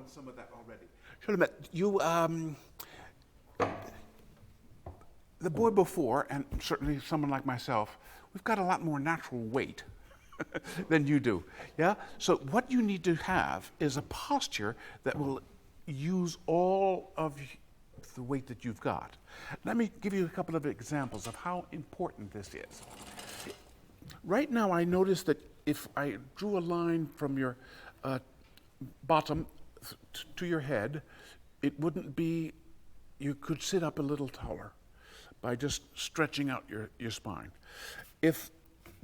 some of that already. Shulamit, you, the boy before, and certainly someone like myself, we've got a lot more natural weight than you do, yeah? So what you need to have is a posture that will use all of the weight that you've got. Let me give you a couple of examples of how important this is. Right now I notice that if I drew a line from your bottom to your head, it wouldn't be, you could sit up a little taller by just stretching out your spine. If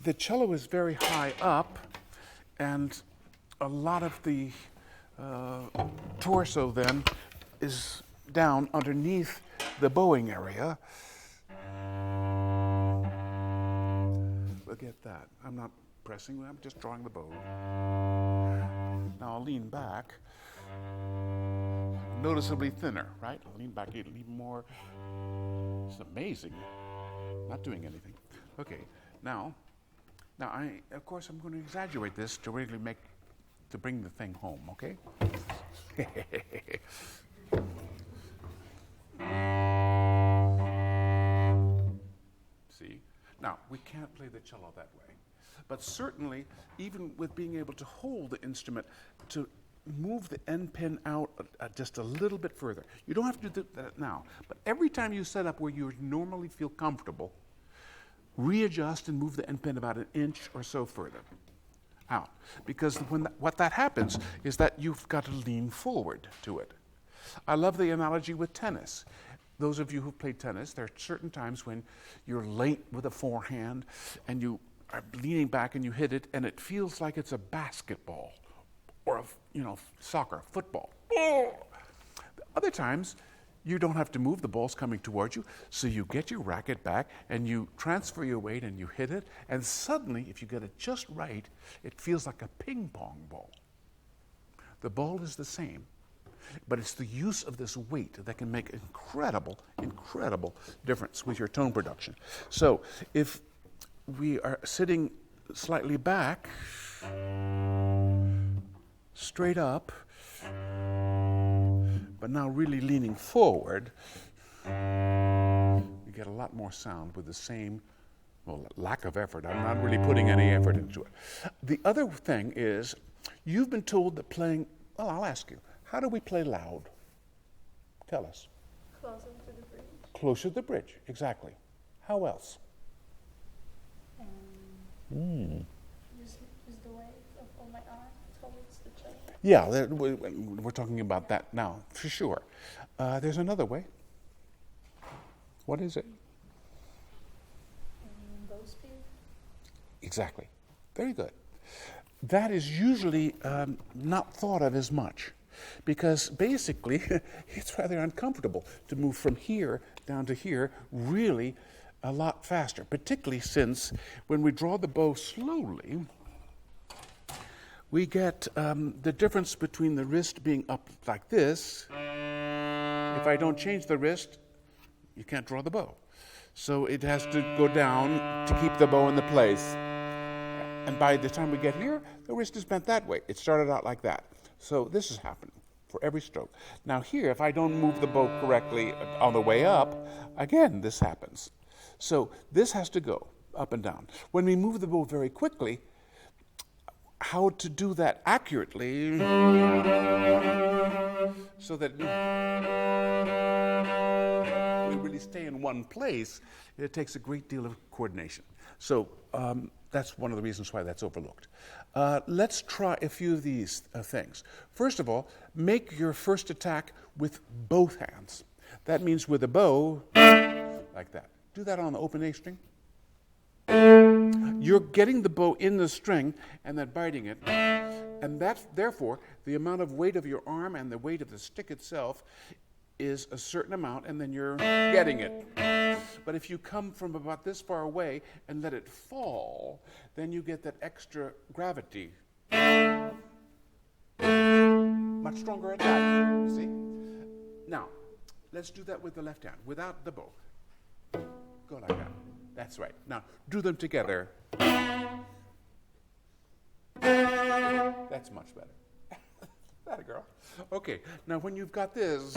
the cello is very high up and a lot of the torso then is down underneath the bowing area, look at that. I'm not pressing, I'm just drawing the bow. Now I'll lean back, noticeably thinner, right? I'll lean back even more. It's amazing. Not doing anything. Okay, now of course I'm going to exaggerate this to really bring the thing home, okay? See? Now, we can't play the cello that way. But certainly, even with being able to hold the instrument, to move the end pin out just a little bit further. You don't have to do that now, but every time you set up where you normally feel comfortable, readjust and move the end pin about an inch or so further out. Because what that happens is that you've got to lean forward to it. I love the analogy with tennis. Those of you who've played tennis, there are certain times when you're late with a forehand and you are leaning back and you hit it and it feels like it's a basketball or soccer, football. Other times, you don't have to move, the ball's coming towards you, so you get your racket back and you transfer your weight and you hit it, and suddenly, if you get it just right, it feels like a ping pong ball. The ball is the same, but it's the use of this weight that can make incredible difference with your tone production. So if we are sitting slightly back, straight up, but now really leaning forward, you get a lot more sound with the same, lack of effort. I'm not really putting any effort into it. The other thing is, you've been told that playing, I'll ask you, how do we play loud? Tell us. Closer to the bridge. Closer to the bridge, exactly. How else? Use the weight of my arm towards the cello. Yeah, we're talking about that now, for sure. There's another way. What is it? Bow speed. Exactly. Very good. That is usually not thought of as much, because basically it's rather uncomfortable to move from here down to here really a lot faster, particularly since when we draw the bow slowly, we get the difference between the wrist being up like this. If I don't change the wrist, you can't draw the bow. So it has to go down to keep the bow in the place. And by the time we get here, the wrist is bent that way. It started out like that. So this is happening for every stroke. Now here, if I don't move the bow correctly on the way up, again, this happens. So this has to go up and down. When we move the bow very quickly, how to do that accurately so that we really stay in one place, it takes a great deal of coordination. So that's one of the reasons why that's overlooked. Let's try a few of these things. First of all, make your first attack with both hands. That means with a bow, like that. Do that on the open A string. You're getting the bow in the string and then biting it. And that's, therefore, the amount of weight of your arm and the weight of the stick itself is a certain amount, and then you're getting it. But if you come from about this far away and let it fall, then you get that extra gravity. Much stronger attack, see? Now, let's do that with the left hand, without the bow. Go like that. That's right. Now, do them together. That's much better. That girl. Okay, now when you've got this,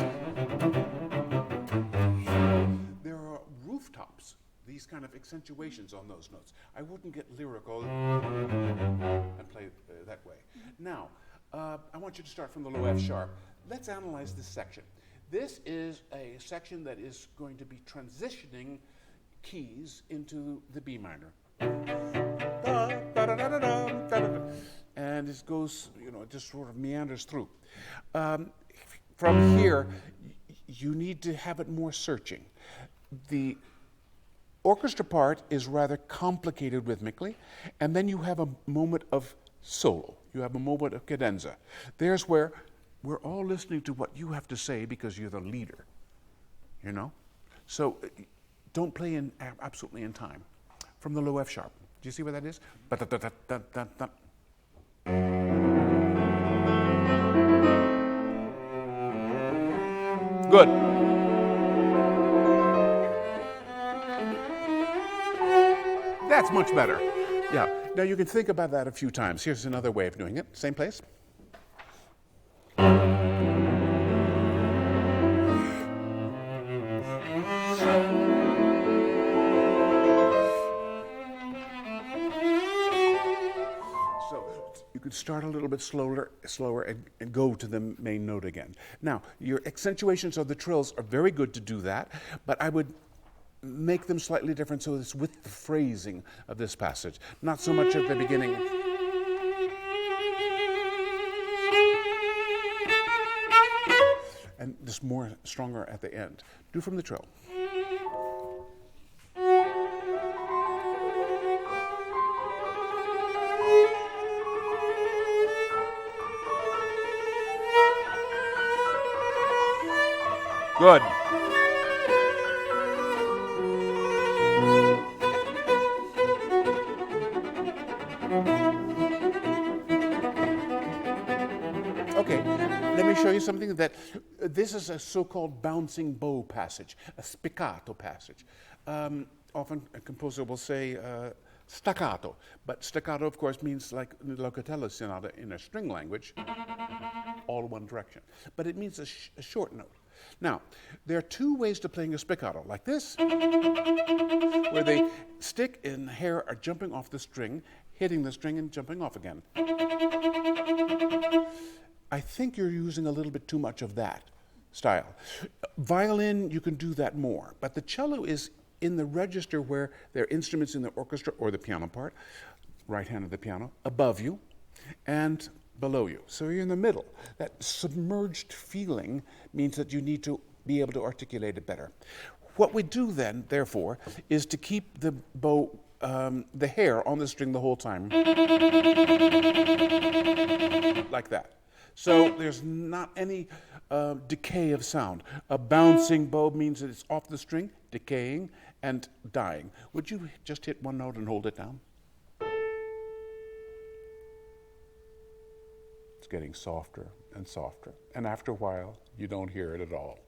there are rooftops, these kind of accentuations on those notes. I wouldn't get lyrical and play that way. Now, I want you to start from the low F sharp. Let's analyze this section. This is a section that is going to be transitioning keys into the B minor. And it goes, it just sort of meanders through. From here, you need to have it more searching. The orchestra part is rather complicated rhythmically, and then you have a moment of solo. You have a moment of cadenza. There's where we're all listening to what you have to say because you're the leader, So don't play absolutely in time. From the low F sharp. Do you see where that is? Good. That's much better. Yeah. Now you can think about that a few times. Here's another way of doing it. Same place. Start a little bit slower and go to the main note again. Now, your accentuations of the trills are very good to do that, but I would make them slightly different so it's with the phrasing of this passage, not so much at the beginning. And just more stronger at the end. Do from the trill. Good. Okay, let me show you something that this is a so-called bouncing bow passage, a spiccato passage. Often a composer will say staccato, but staccato, of course, means like the locatello sonata in a string language, all one direction. But it means a short note. Now, there are two ways to playing a spiccato, like this, where the stick and hair are jumping off the string, hitting the string and jumping off again. I think you're using a little bit too much of that style. Violin, you can do that more, but the cello is in the register where there are instruments in the orchestra or the piano part, right hand of the piano, above you, and below you. So you're in the middle. That submerged feeling means that you need to be able to articulate it better. What we do then, therefore, is to keep the bow, the hair on the string the whole time. Like that. So there's not any decay of sound. A bouncing bow means that it's off the string, decaying, and dying. Would you just hit one note and hold it down? It's getting softer and softer. And after a while, you don't hear it at all.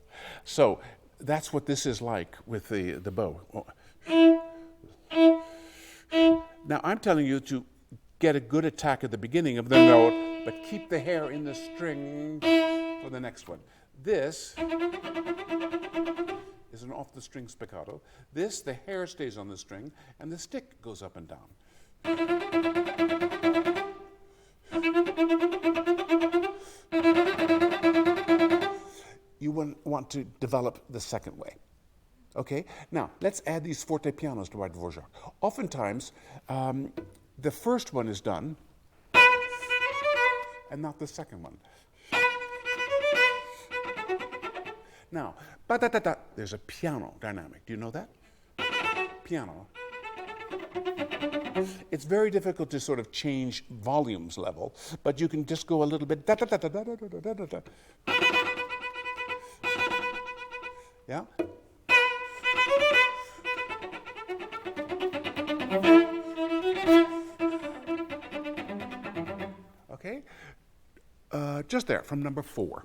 So that's what this is like with the bow. Now, I'm telling you to get a good attack at the beginning of the note, but keep the hair in the string for the next one. This is an off-the-string spiccato. This, the hair stays on the string, and the stick goes up and down. You want to develop the second way. Okay? Now, let's add these forte pianos to our Dvorak. Oftentimes, the first one is done, and not the second one. Now, ba-da-da-da, there's a piano dynamic. Do you know that? Piano. It's very difficult to sort of change volumes level, but you can just go a little bit da-da-da-da-da-da-da-da-da. Yeah? Okay? Just there, from number 4.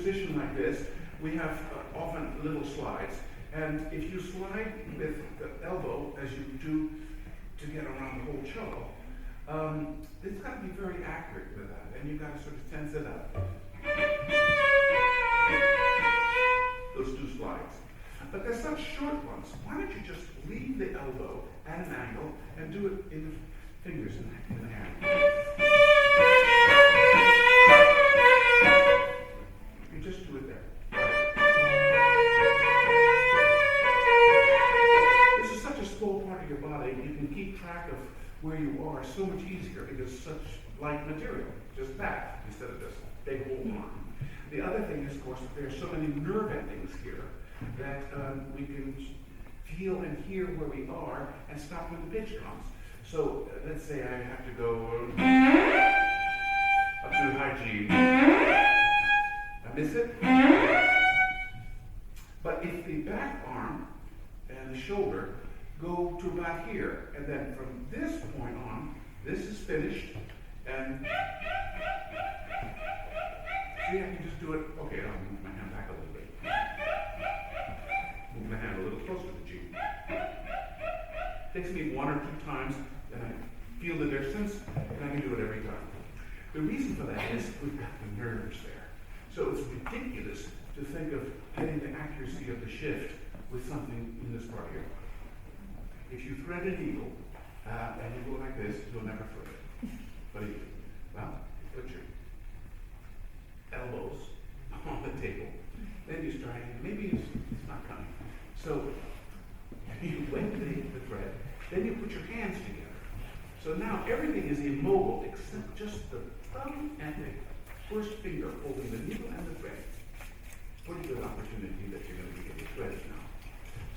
position like this, we have often little slides. And if you slide with the elbow, as you do to get around the whole cello, it's got to be very accurate with that, and you've got to sort of tense it up. Those two slides. But they're such short ones. Why don't you just leave the elbow at an angle and do it in the fingers in the hand? You just do it there. This is such a small part of your body, you can keep track of where you are so much easier because it's such light material. Just that, instead of this big whole arm. The other thing is, of course, that there are so many nerve endings here that we can feel and hear where we are and stop when the pitch comes. So let's say I have to go up to a high G. I miss it. But if the back arm and the shoulder go to about here, and then from this point on, this is finished, and see, I can just do it. Okay, I'll move my hand back a little bit. Move the hand a little closer to the G. Takes me one or two times, then I feel the distance, and I can do it every time. The reason for that is we've got the nerves there. So it's ridiculous to think of getting the accuracy of the shift with something in this part here. If you thread a needle, and you go like this, you'll never thread it. What do you do? Well, you put your elbows on the table, then you start, maybe it's not coming. So you wet the thread, then you put your hands together. So now everything is immobile except just the thumb and the first finger holding the needle and the thread. Pretty good opportunity that you're going to be getting threads now.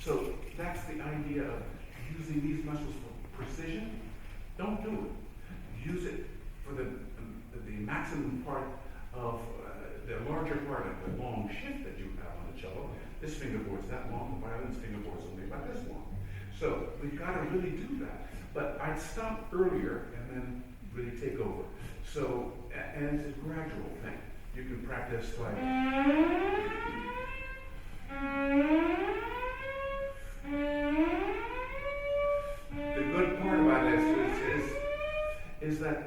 So that's the idea of using these muscles for precision. Don't do it. Use it for the maximum part of the larger part of the long shift that you have on the cello. This fingerboard's that long, the violin's fingerboard's only about this long. So we've got to really do that. But I'd stop earlier and then really take over. So, and it's a gradual thing. You can practice like. The good part about this is that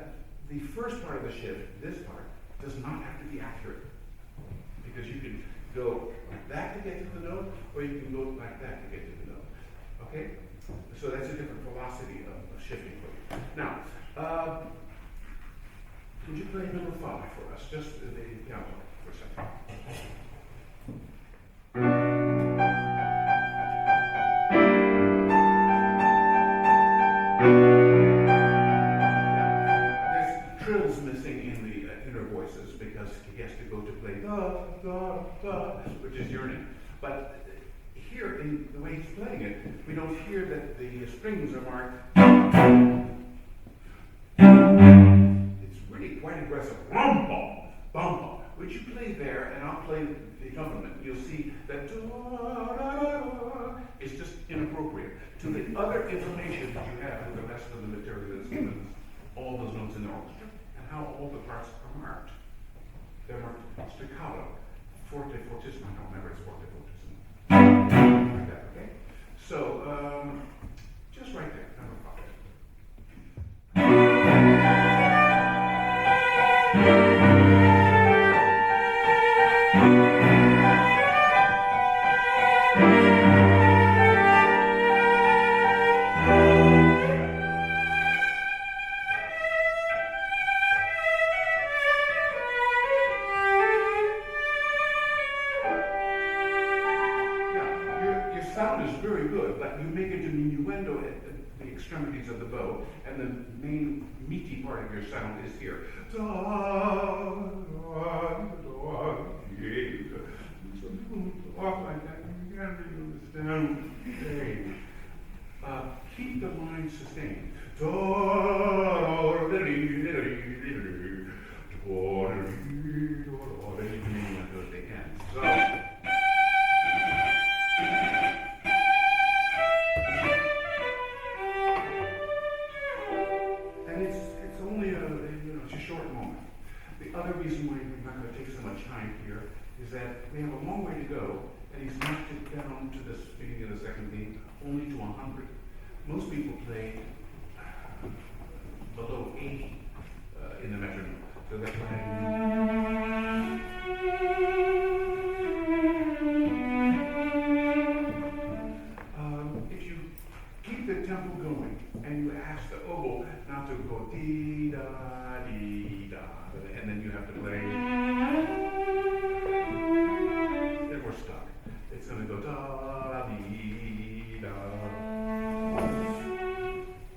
the first part of the shift, this part, does not have to be accurate. Because you can go like that to get to the note, or you can go like that to get to the note. Okay? So that's a different velocity of shifting for you. Now, would you play number 5 for us? Just the piano for a second. There's trills missing in the inner voices because he has to go to play da, da, da, which is yearning. But here, in the way he's playing it, we don't hear that the strings are marked. It's really quite aggressive. Bum, bum, bum, bum. Which you play there, and I'll play the accompaniment. You'll see that is just inappropriate to the other information that you have with the rest of the material that's given us, all those notes in the orchestra, and how all the parts are marked. They're marked staccato, forte, fortissimo. I don't remember it's forte, fortissimo. Like that, okay? So, just right there, number 5. Extremities of the bow, and the main meaty part of your sound is here. Keep the line sustained. is that we have a long way to go, and he's knocked it down to this beginning of the second beat, only to 100. Most people play below 80 in the metronome. So they're playing. If you keep the tempo going and you ask the oboe not to go dee da dee da, and then you have to play, then we're stuck. It's going to go da dee da,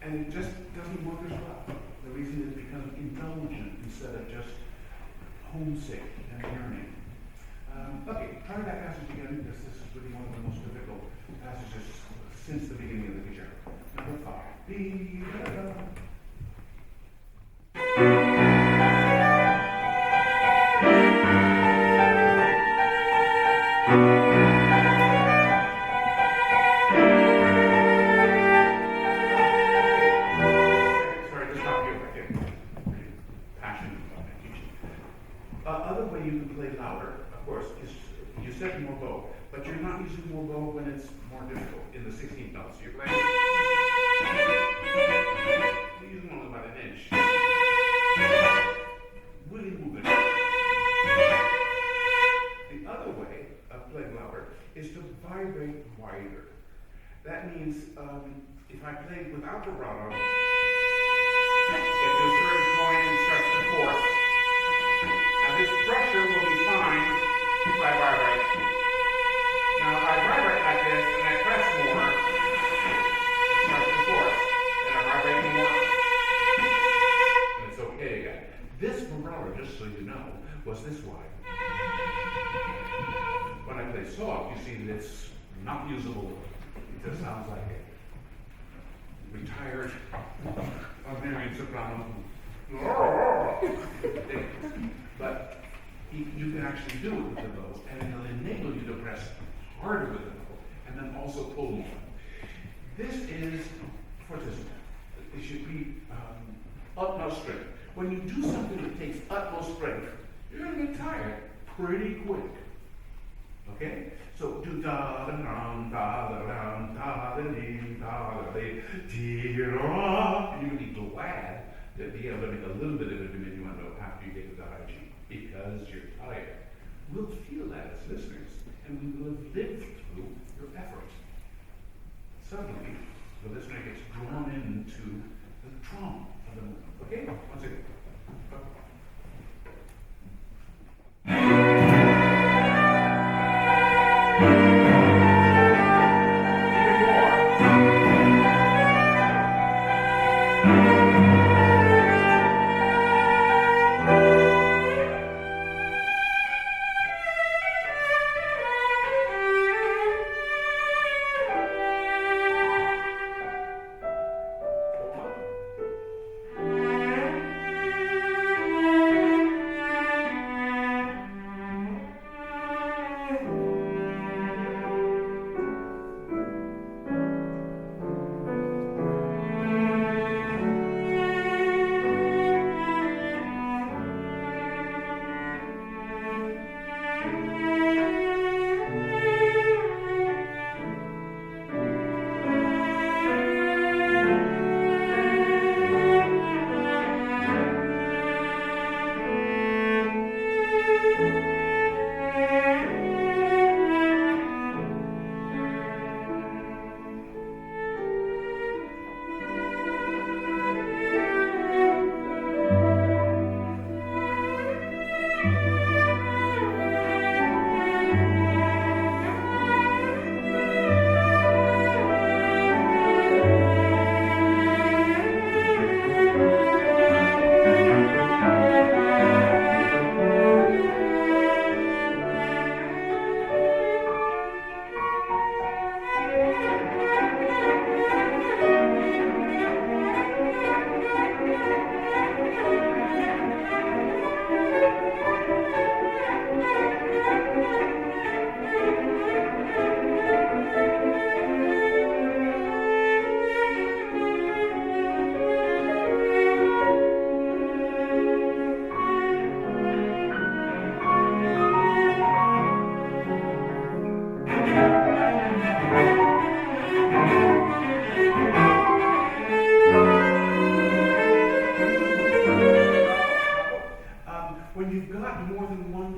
and it just doesn't work as well. The reason it becomes indulgent instead of just homesick and yearning. Okay, try that passage again, because this is really one of the most difficult passages since the beginning of the concerto. Number 5. Dee da da. Other way you can play louder, of course, is you set more bow, but you're not using more bow when it's more difficult in the 16th notes. You're playing. You're using only about an inch. Really move it. The other way of playing louder is to vibrate wider. That means if I play without vibrato, if there's certain point and starts to fourth. Now this pressure will be fine if I vibrate. Now if I vibrate like this and I press more, it starts to fourth. Then I vibrate more, and it's okay again. This vibrato, just so you know, was this wide. When I play soft, you see that it's not usable. It just sounds like a retired Hungarian soprano. But you can actually do it with the bow, and it'll enable you to press harder with the bow, and then also pull more. This is fortissimo. It should be utmost strength. When you do something that takes utmost strength, you're going to get tired pretty quick. Okay? So do da da dum da da dum da da dee da da dee dee ra, and you're going to be glad to be able to make a little bit of a diminuendo after you get to the high G, because you're tired. We'll feel that as listeners, and we will have lived through your effort. Suddenly, the listener gets drawn into the trauma of the movement. Okay? Once again.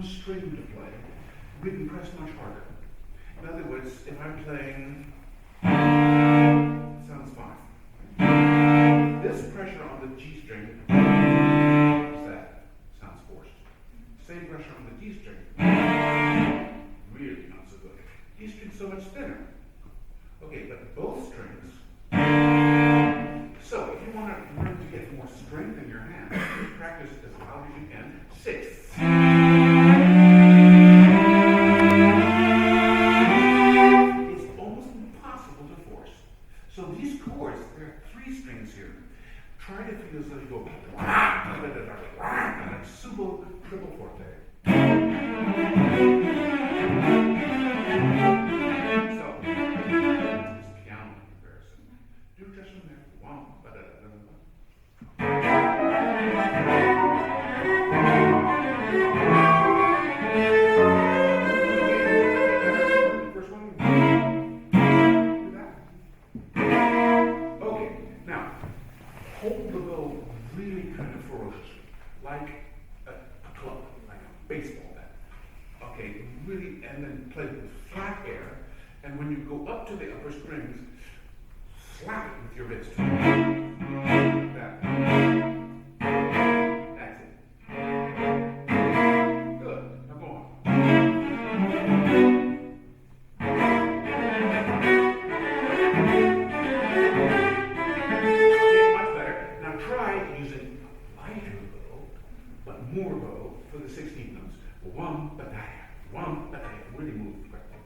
string to play, we can press much harder. In other words, if I'm playing, it sounds fine. This pressure on the G string, what's that? Sounds forced. Same pressure on the D string, really not so good. D string's so much thinner. Okay, but both strings. So if you want to learn to get more strength in your hand, practice as loud as you can. Sixths. It's almost impossible to force. So these chords, there are 3 strings here. Try to feel as though you go like super triple forte. So, this piano comparison. Do just from there. One, first one. Do that. Okay, now hold the bow really kind of ferociously, like a club, like a baseball bat. Okay, really, and then play with flat air, and when you go up to the upper strings, slap it with your wrist. That. That's it. Good. Now go on. Okay, much better. Now try using a lighter bow, but more bow for the 16th notes. One, but that. One, but that. Really move correctly.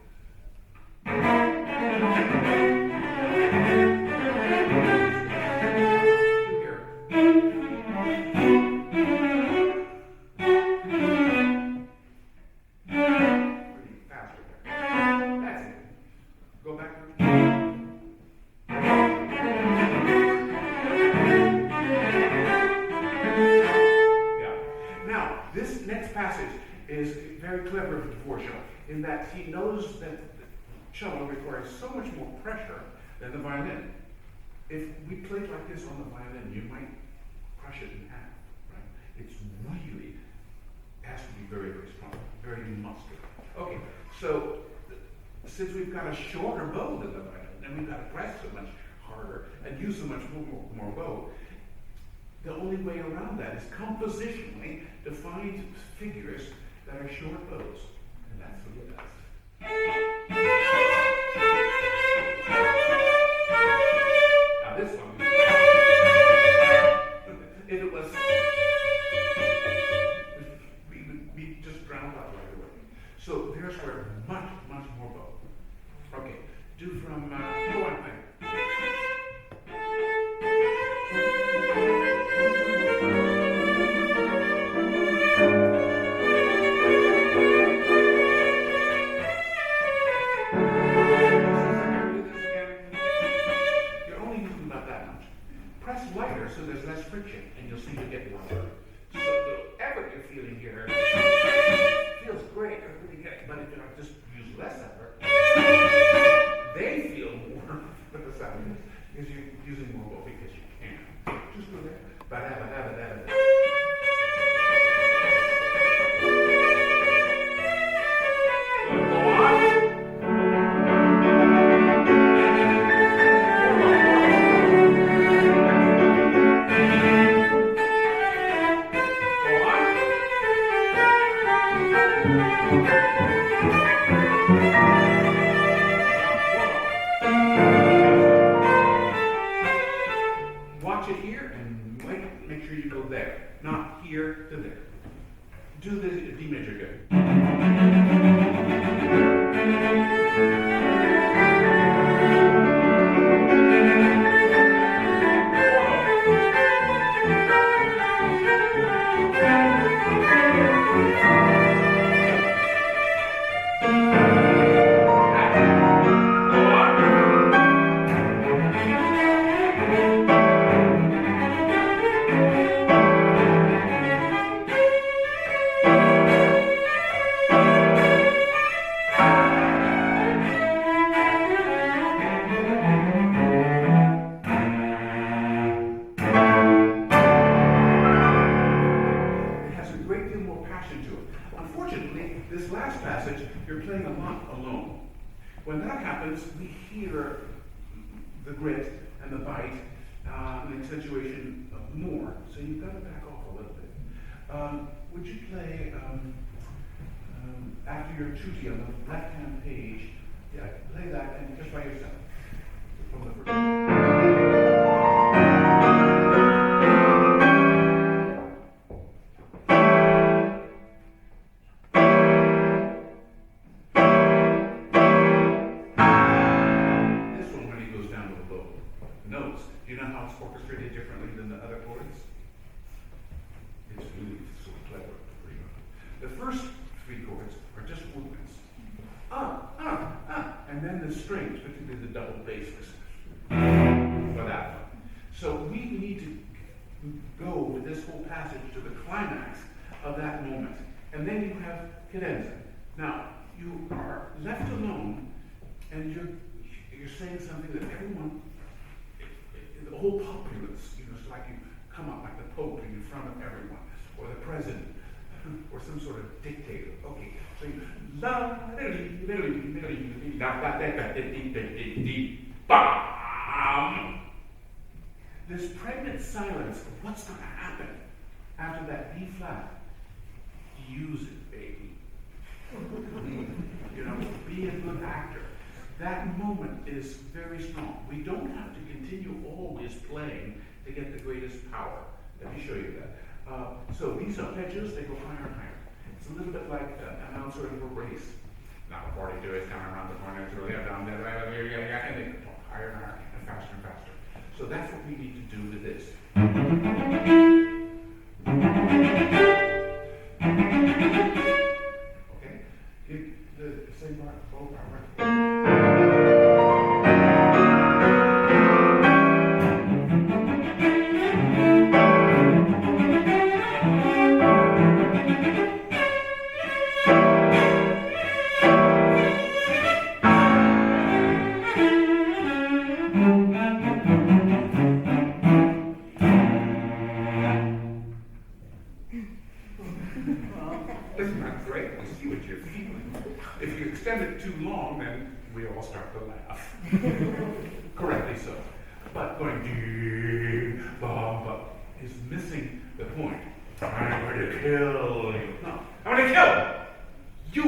Is very clever of Dvorak in that he knows that the cello requires so much more pressure than the violin. If we played like this on the violin, you might crush it in half, right? It's really has to be very, very strong, very muscular. Okay, so since we've got a shorter bow than the violin, and we've got to press so much harder and use so much more bow, the only way around that is compositionally to find figures that are short bows. And that's what it does. Now this one, if it was, we just drowned out right away. So there's where much, much more bow. Okay, do from, go on, play. So there's less friction, and you'll see you get louder. So the effort you're feeling here feels great, really good. But if you just use less effort, they feel more with the sound because you're using more bow because you can. Just go there. Ba-da-ba-da-ba-da-ba-da. Watch it here and make sure you go there, not here to there. Do the D major good. this last passage, you're playing a lot alone. When that happens, we hear the grit and the bite and the accentuation more. So you've got to back off a little bit. Would you play after your tutti on the left-hand page? Yeah, play that and just by yourself. From the first. Orchestrated differently than the other chords. It's really so clever. The first three chords are just movements. And then the strings, particularly the double basses, for that one. So we need to go with this whole passage to the climax of that moment. And then you have cadenza. Now, you are left alone, and you're saying something that everyone, the whole populace, it's like you come up like the Pope in front of everyone, or the president, or some sort of dictator. Okay, so you this pregnant silence of what's going to happen after that B flat. Use it, baby. Be a good actor. That moment is very strong. We don't have to continue always playing to get the greatest power. Let me show you that. So these arpeggios, they go higher and higher. It's a little bit like an announcer in a race. Now 42 is coming around the corner, it's really down there, and they go higher and higher, and faster and faster. So that's what we need to do with this. Okay? The same part, both are right. Isn't that great? We see what you're feeling. If you extend it too long, then we all start to laugh. Correctly so. But going dee, ba, ba, is missing the point. I'm going to kill you. No, I'm going to kill you.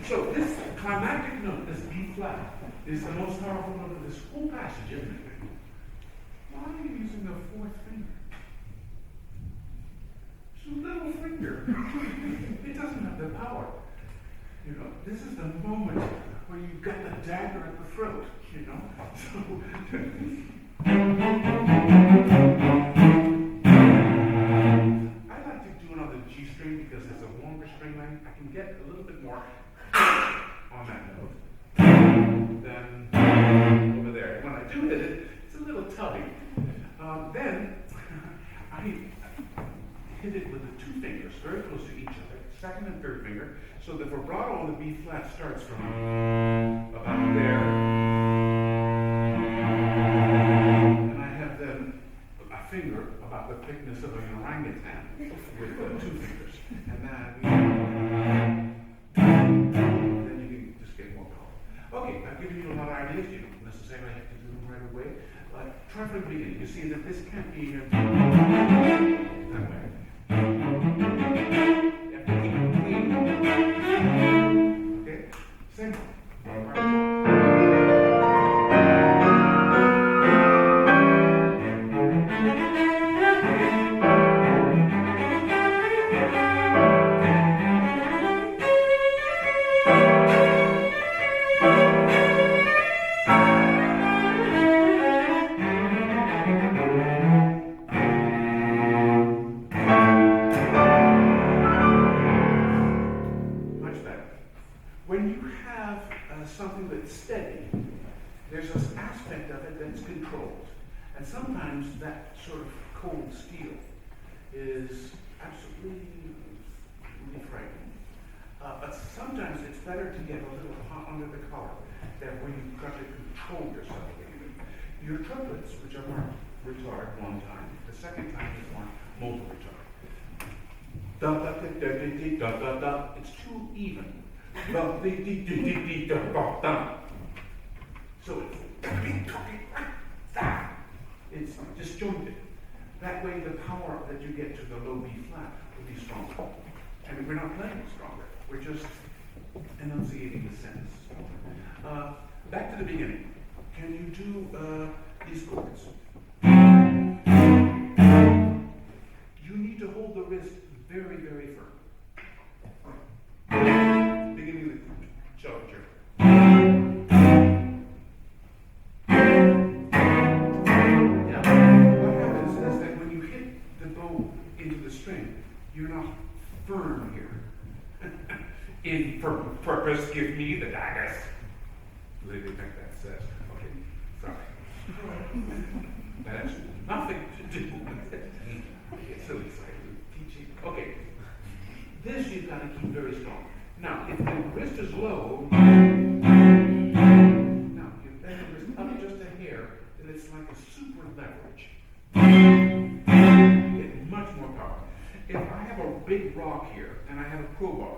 So this climactic note, this B flat, is the most powerful note of this whole passage, isn't it? Why are you using the fourth finger? It's a little finger. It doesn't have the power. This is the moment where you've got the dagger at the throat, So I like to do it on the G string because it's a longer string length. I can get a little bit more on that note than over there. When I do hit it, it's a little tubby. Then I hit it with the two fingers very close to each other, second and third finger, so the vibrato on the B flat starts from about there. And I have then a finger about the thickness of an orangutan with two fingers. And then you can just get more power. Okay, I've given you a lot of ideas. You don't necessarily have to do them right away. But try from the beginning. You see that this can't be that way. You have to keep it clean. Okay? Same. Something that's steady, there's this aspect of it that's controlled. And sometimes that sort of cold steel is absolutely really frightening. But sometimes it's better to get a little hot under the collar, that when you've got to control yourself. Your trumpets, which are marked retard one time, the second time is marked multi retard. Da da da da da da da da. It's too even. Da da da da da da. So it's disjointed. That way, the power that you get to the low B flat will be stronger. I mean, we're not playing it stronger. We're just enunciating the sense. Back to the beginning. Can you do these chords? You need to hold the wrist very, very firm. Beginning of the cello chord. Yeah. What happens is that when you hit the bow into the string, you're not firm here. In purpose, give me the daggers. Lady Macbeth says. Okay, sorry. That has nothing to do with it. I get so excited with teaching. Okay, this you've got to keep very strong. Now, if the wrist is low, now you bend the wrist up just a hair, then it's like a super leverage. You get much more power. If I have a big rock here, and I have a crowbar,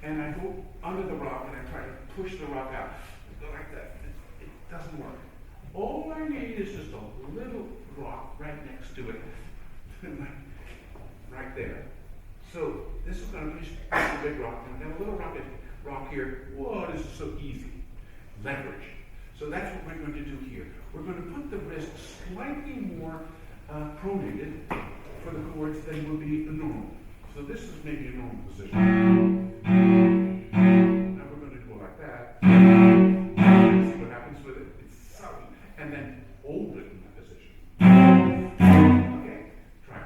and I go under the rock and I try to push the rock out, go like that, it doesn't work. All I need is just a little rock right next to it, right there. So this is going to push the big rock, and then a little rock here. Whoa, this is so easy. Leverage. So that's what we're going to do here. We're going to put the wrist slightly more pronated for the chords than would be the normal. So this is maybe a normal position. Now we're going to go like that. See what happens with it? It's solid. And then hold it in that position. Okay, try it.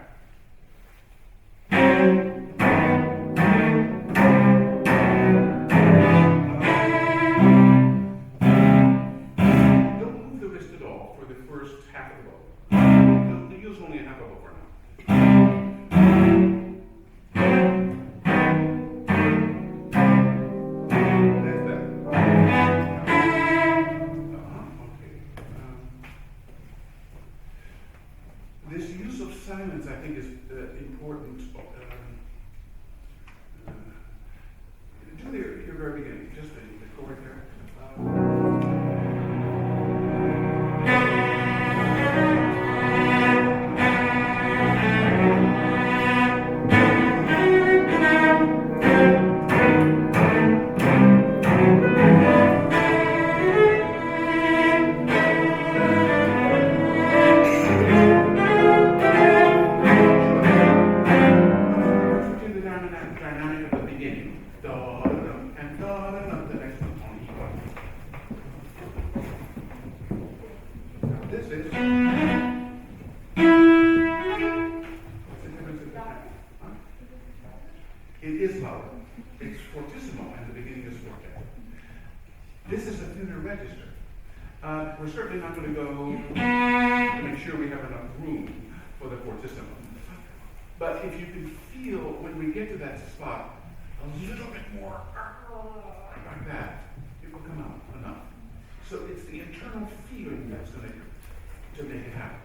Don't move the wrist at all for the first half of the bow. You'll use only a half of a bow for now. This use of silence, I think, is important. Do your very beginning, just the chord there. It is louder. It's fortissimo, and the beginning is forte. This is a thinner register. We're certainly not going to go to make sure we have enough room for the fortissimo. But if you can feel, when we get to that spot, a little bit more like that, it will come out enough. So it's the internal feeling that's going to make it happen.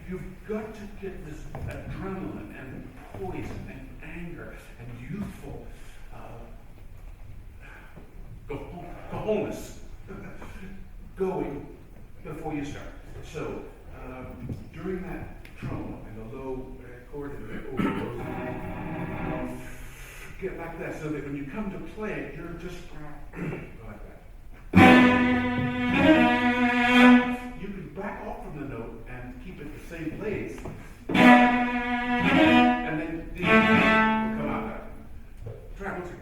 You've got to get this adrenaline and poison and anger and youthful cojones going before you start. So during that tremolo and the low chord and the overload, get like that so that when you come to play it, you're just go like that. You can back off from the note and keep it the same place, and then the will come out there. Try it once again.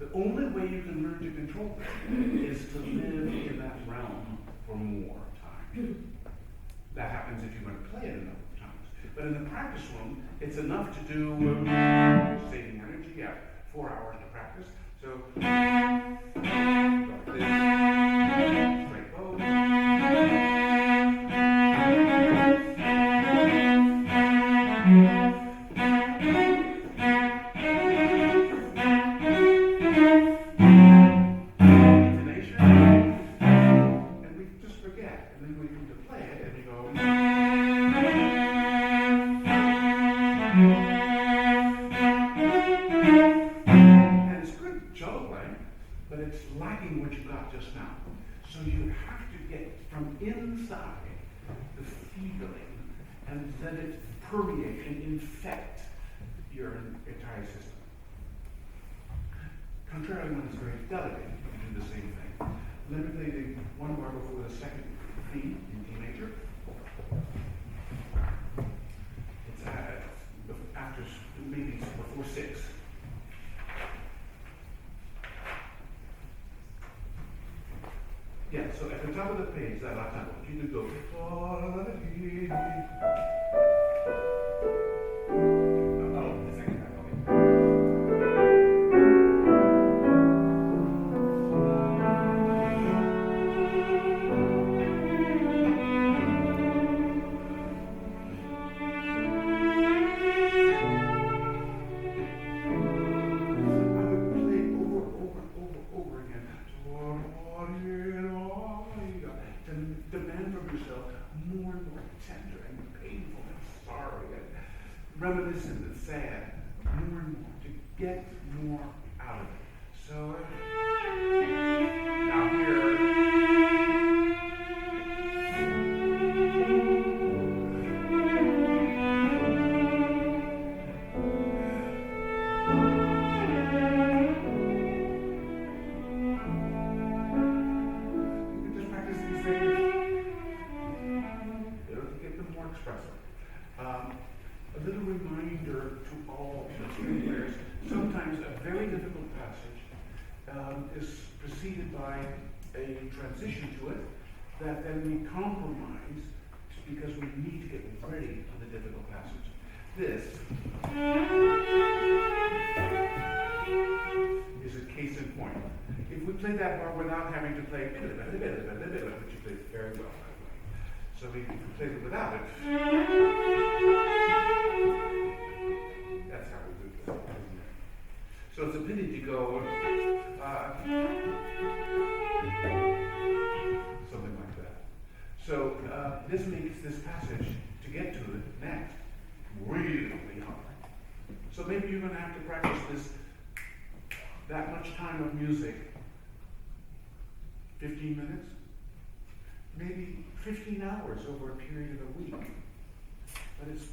The only way you can learn to control that is to live in that realm for more time. That happens if you're going to play it enough times. But in the practice room, it's enough to do saving energy. Yeah, 4 hours to practice. So, like this, straight bow. What you got just now. So you have to get from inside the feeling and let it permeate and infect your entire system. Contrarily, when it's very delicate, you can do the same thing. Let me play the one bar before the second theme in D major. It's after, maybe before 6. Yeah, so at the top of the page, that last time, you could go. Oh, the second time, okay. I would play over again. Demand from yourself more and more tender and painful and sorry and reminiscent and sad, more and more, to get more out of it. So, now here. A little reminder to all the string players, sometimes a very difficult passage is preceded by a transition to it that then we compromise because we need to get ready for the difficult passage. This is a case in point. If we play that bar without having to play, which you played very well, by the way. So we played it without it. That's how we do this. So it's a pity to go something like that. So this makes this passage to get to it next really hard. So maybe you're going to have to practice this that much time of music. 15 minutes? Maybe 15 hours over a period of a week. But it's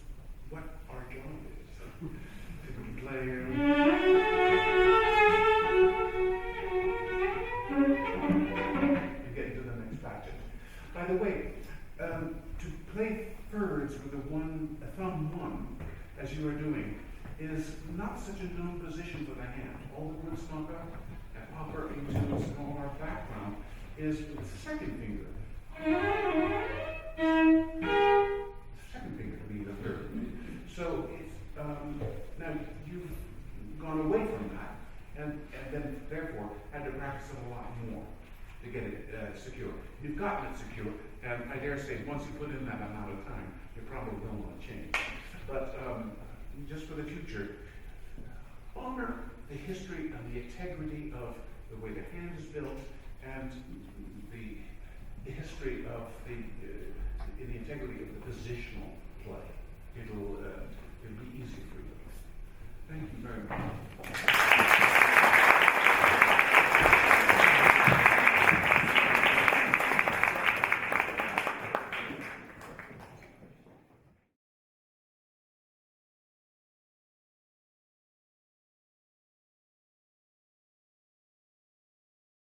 what our job is. To play and get into the next passage. By the way, to play thirds with a thumb 1, as you are doing, is not such a known position for the hand. All the wood snugger and upper etudes and all our background is with the second finger. Second finger to be the third. So it's now you've gone away from that, and then therefore had to practice it a lot more to get it secure. You've gotten it secure, and I dare say once you put in that amount of time, you probably don't want to change. But just for the future, honor the history and the integrity of the way the hand is built and the history of the integrity of the positional play. It'll be easy for you. Thank you very much.